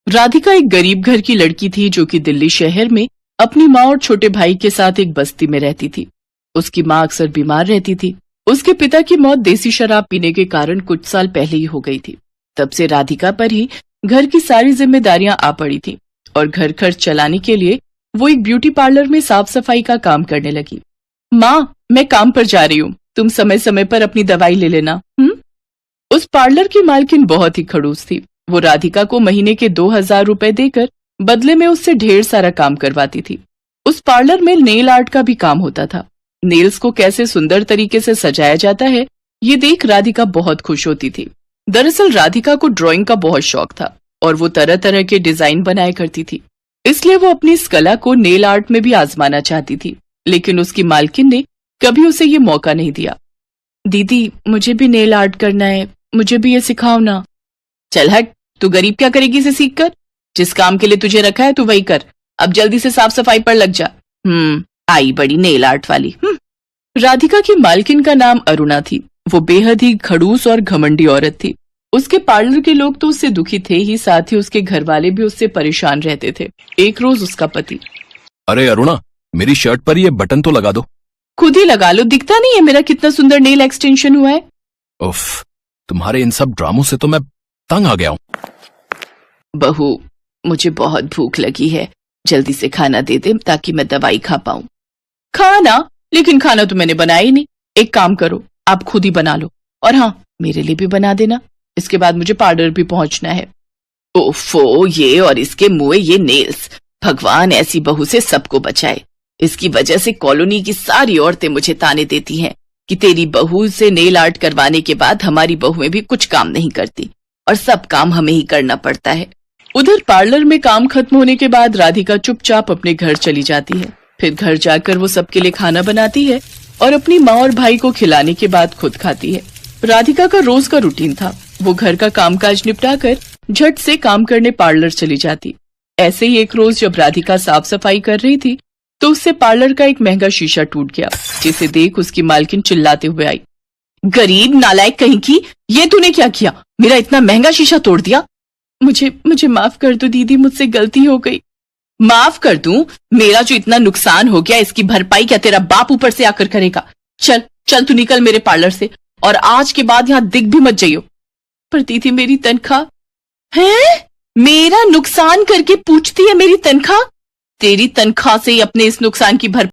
राधिका एक गरीब घर की लड़की थी जो कि दिल्ली शहर में अपनी माँ और छोटे भाई के साथ एक बस्ती में रहती थी। उसकी माँ अक्सर बीमार रहती थी। उसके पिता की मौत देसी शराब पीने के कारण कुछ साल पहले ही हो गई थी। तब से राधिका पर ही घर की सारी जिम्मेदारियां आ पड़ी थी और घर खर्च चलाने के लिए वो एक ब्यूटी पार्लर में साफ सफाई का काम करने लगी। माँ, मैं काम पर जा रही हूँ, तुम समय समय पर अपनी दवाई ले लेना। उस पार्लर की मालकिन बहुत ही खड़ूस थी। वो राधिका को महीने के 2000 रुपए देकर बदले में उससे ढेर सारा काम करवाती थी। उस पार्लर में नेल आर्ट का भी काम होता था। नेल्स को कैसे सुंदर तरीके से सजाया जाता है ये देख राधिका बहुत खुश होती थी। दरअसल राधिका को ड्राइंग का बहुत शौक था और वो तरह तरह के डिजाइन बनाया करती थी। इसलिए वो अपनी इस कला को नेल आर्ट में भी आजमाना चाहती थी, लेकिन उसकी मालकिन ने कभी उसे ये मौका नहीं दिया। दीदी, मुझे भी नेल आर्ट करना है, मुझे भी ये सिखाओ ना। चल हट, तू गरीब क्या करेगी इसे सीख कर? जिस काम के लिए तुझे रखा है तू वही कर। अब जल्दी से साफ सफाई पर लग जा। आई बड़ी नेल आर्ट वाली। राधिका की मालकिन का नाम अरुणा थी। वो बेहद ही खड़ूस और घमंडी औरत थी। उसके पार्लर के लोग तो उससे दुखी थे ही, साथ ही उसके घर वाले भी उससे परेशान रहते थे। एक रोज उसका पति, अरे अरुणा, मेरी शर्ट पर ये बटन तो लगा दो। खुद ही लगा लो, दिखता नहीं है मेरा कितना सुंदर नेल एक्सटेंशन हुआ है? उफ, तुम्हारे इन सब ड्रामों से तो मैं तंग आ गया हूँ। बहू, मुझे बहुत भूख लगी है, जल्दी से खाना दे दे ताकि मैं दवाई खा पाऊं। खाना? लेकिन खाना तो मैंने बनाया ही नहीं। एक काम करो, आप खुद ही बना लो, और हाँ, मेरे लिए भी बना देना। इसके बाद मुझे पार्लर भी पहुंचना है। ओफो, ये और इसके मुंह ये नेल्स। भगवान ऐसी बहू से सबको बचाए। इसकी वजह से कॉलोनी की सारी औरतें मुझे ताने देती हैं कि तेरी बहू से नेल आर्ट करवाने के बाद हमारी बहुएं भी कुछ काम नहीं करती और सब काम हमें ही करना पड़ता है। उधर पार्लर में काम खत्म होने के बाद राधिका चुपचाप अपने घर चली जाती है। फिर घर जाकर वो सबके लिए खाना बनाती है और अपनी माँ और भाई को खिलाने के बाद खुद खाती है। राधिका का रोज का रूटीन था। वो घर का कामकाज निपटाकर झट से काम करने पार्लर चली जाती। ऐसे ही एक रोज जब राधिका साफ सफाई कर रही थी तो उससे पार्लर का एक महंगा शीशा टूट गया, जिसे देख उसकी मालकिन चिल्लाते हुए आई। गरीब नालायक कहीं की, ये तूने क्या किया? मेरा इतना महंगा शीशा तोड़ दिया। मुझे माफ कर दो दीदी, मुझसे गलती हो गई। माफ कर दूं? मेरा जो इतना नुकसान हो गया इसकी भरपाई क्या तेरा बाप ऊपर से आकर करेगा? चल चल तू निकल मेरे पार्लर से, और आज के बाद यहाँ दिख भी मत जाइयो। पर दीदी, मेरी तनख्वाह है? मेरा नुकसान करके पूछती है मेरी तनख्वाह? तेरी तनख्वाह से ही अपने इस नुकसान की भरपाई